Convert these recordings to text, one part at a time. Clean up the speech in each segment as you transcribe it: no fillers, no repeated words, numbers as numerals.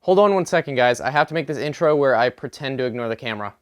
Hold on one second, guys. I have to make this intro where I pretend to ignore the camera.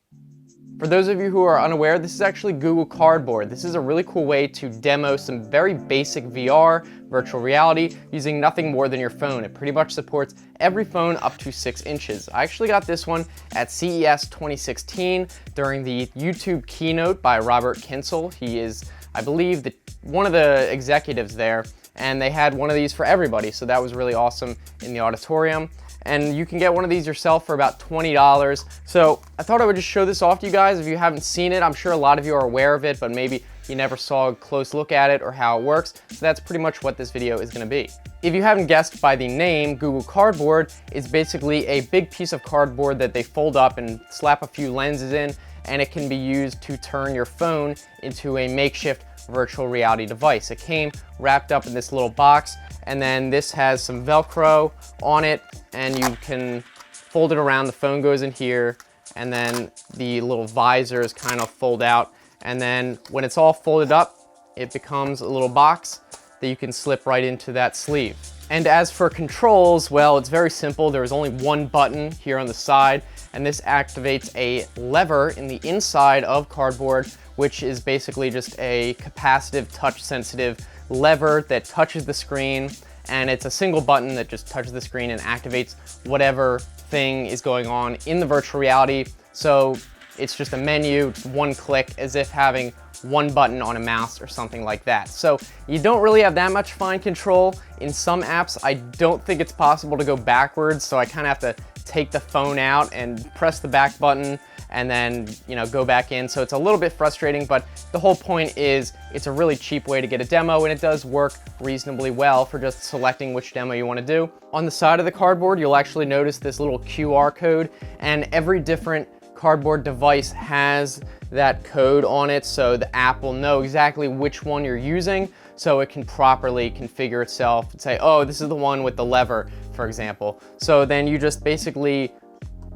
For those of you who are unaware, this is actually Google Cardboard. This is a really cool way to demo some very basic VR, virtual reality, using nothing more than your phone. It pretty much supports every phone up to 6 inches. I actually got this one at CES 2016 during the YouTube keynote by Robert Kinsel. He is, I believe, one of the executives there, and they had one of these for everybody, so that was really awesome in the auditorium. And you can get one of these yourself for about $20. So I thought I would just show this off to you guys. If you haven't seen it, I'm sure a lot of you are aware of it, but maybe you never saw a close look at it or how it works. So that's pretty much what this video is gonna be. If you haven't guessed by the name, Google Cardboard is basically a big piece of cardboard that they fold up and slap a few lenses in, and it can be used to turn your phone into a makeshift virtual reality device. It came wrapped up in this little box, and then this has some Velcro on it, and you can fold it around. The phone goes in here, and then the little visors kind of fold out, and then when it's all folded up, it becomes a little box that you can slip right into that sleeve. And as for controls, well, it's very simple. There is only one button here on the side, and this activates a lever in the inside of cardboard, which is basically just a capacitive, touch-sensitive lever that touches the screen, and it's a single button that just touches the screen and activates whatever thing is going on in the virtual reality. So it's just a menu, it's one click, as if having one button on a mouse or something like that. So you don't really have that much fine control. In some apps, I don't think it's possible to go backwards, so I kind of have to take the phone out and press the back button and then, go back in. So it's a little bit frustrating, but the whole point is it's a really cheap way to get a demo, and it does work reasonably well for just selecting which demo you want to do. On the side of the cardboard, you'll actually notice this little QR code, and every different cardboard device has that code on it, so the app will know exactly which one you're using, so it can properly configure itself and say, oh, this is the one with the lever, for example. So then you just basically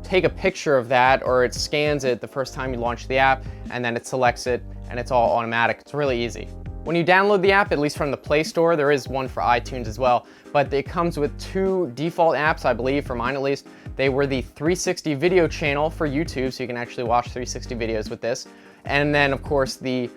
take a picture of that, or it scans it the first time you launch the app, and then it selects it, and it's all automatic. It's really easy. When you download the app, at least from the Play Store, there is one for iTunes as well, but it comes with 2 default apps, I believe, for mine at least. They were the 360 video channel for YouTube, so you can actually watch 360 videos with this. And then, of course, the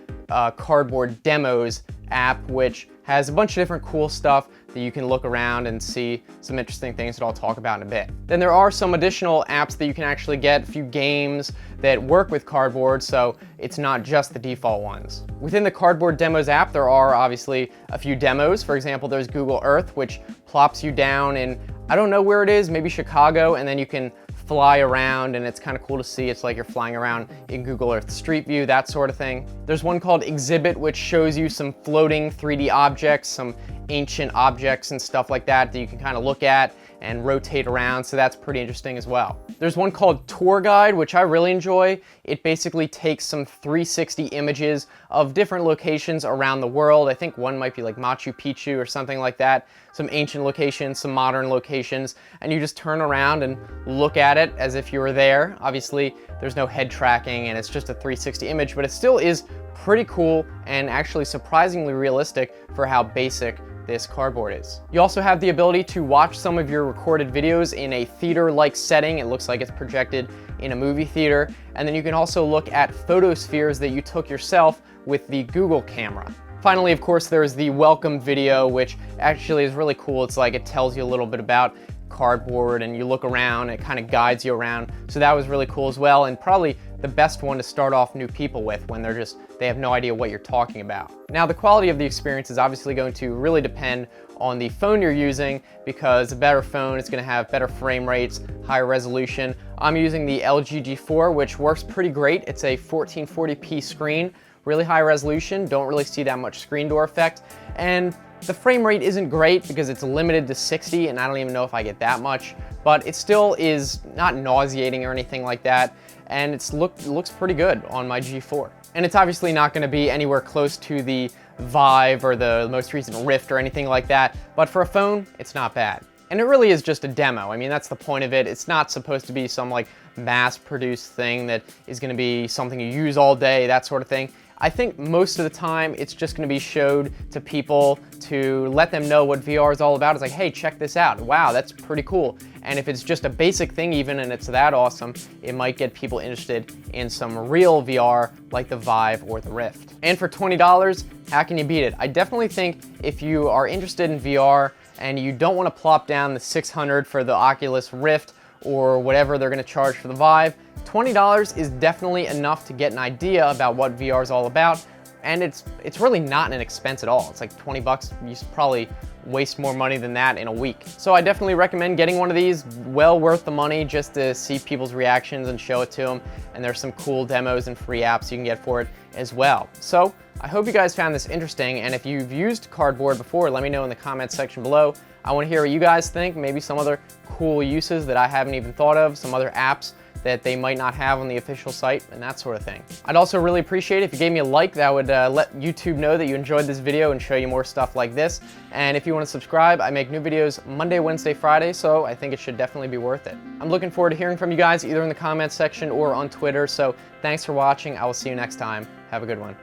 Cardboard Demos app, which has a bunch of different cool stuff that you can look around and see some interesting things that I'll talk about in a bit. Then there are some additional apps that you can actually get, a few games that work with Cardboard, so it's not just the default ones. Within the Cardboard Demos app, there are obviously a few demos. For example, there's Google Earth, which plops you down in, I don't know where it is, maybe Chicago, and then you can fly around, and it's kind of cool to see. It's like you're flying around in Google Earth Street View, that sort of thing. There's one called Exhibit, which shows you some floating 3D objects, some ancient objects and stuff like that that you can kind of look at and rotate around, so that's pretty interesting as well. There's one called Tour Guide, which I really enjoy. It basically takes some 360 images of different locations around the world. I think one might be like Machu Picchu or something like that. Some ancient locations, some modern locations, and you just turn around and look at it as if you were there. Obviously, there's no head tracking and it's just a 360 image, but it still is pretty cool and actually surprisingly realistic for how basic this cardboard is. You also have the ability to watch some of your recorded videos in a theater-like setting. It looks like it's projected in a movie theater. And then you can also look at photospheres that you took yourself with the Google camera. Finally, of course, there's the welcome video, which actually is really cool. It's like it tells you a little bit about cardboard, and you look around, and it kind of guides you around. So that was really cool as well, and probably the best one to start off new people with when they have no idea what you're talking about. Now, the quality of the experience is obviously going to really depend on the phone you're using, because a better phone is going to have better frame rates, higher resolution. I'm using the LG G4, which works pretty great. It's a 1440p screen, really high resolution, don't really see that much screen door effect, and the frame rate isn't great because it's limited to 60, and I don't even know if I get that much, but it still is not nauseating or anything like that, and it looks pretty good on my G4. And it's obviously not going to be anywhere close to the Vive or the most recent Rift or anything like that, but for a phone, it's not bad. And it really is just a demo. I mean, that's the point of it. It's not supposed to be some like mass-produced thing that is going to be something you use all day, that sort of thing. I think most of the time it's just going to be showed to people to let them know what VR is all about. It's like, hey, check this out. Wow, that's pretty cool. And if it's just a basic thing even and it's that awesome, it might get people interested in some real VR like the Vive or the Rift. And for $20, how can you beat it? I definitely think if you are interested in VR and you don't want to plop down the $600 for the Oculus Rift or whatever they're going to charge for the Vive, $20 is definitely enough to get an idea about what VR is all about. And it's really not an expense at all. It's like 20 bucks. You probably waste more money than that in a week. So I definitely recommend getting one of these. Well worth the money just to see people's reactions and show it to them. And there's some cool demos and free apps you can get for it as well. So I hope you guys found this interesting. And if you've used Cardboard before, let me know in the comments section below. I want to hear what you guys think. Maybe some other cool uses that I haven't even thought of, some other apps that they might not have on the official site, and that sort of thing. I'd also really appreciate it if you gave me a like. That would let YouTube know that you enjoyed this video and show you more stuff like this. And if you want to subscribe, I make new videos Monday, Wednesday, Friday, so I think it should definitely be worth it. I'm looking forward to hearing from you guys either in the comments section or on Twitter, so thanks for watching. I will see you next time. Have a good one.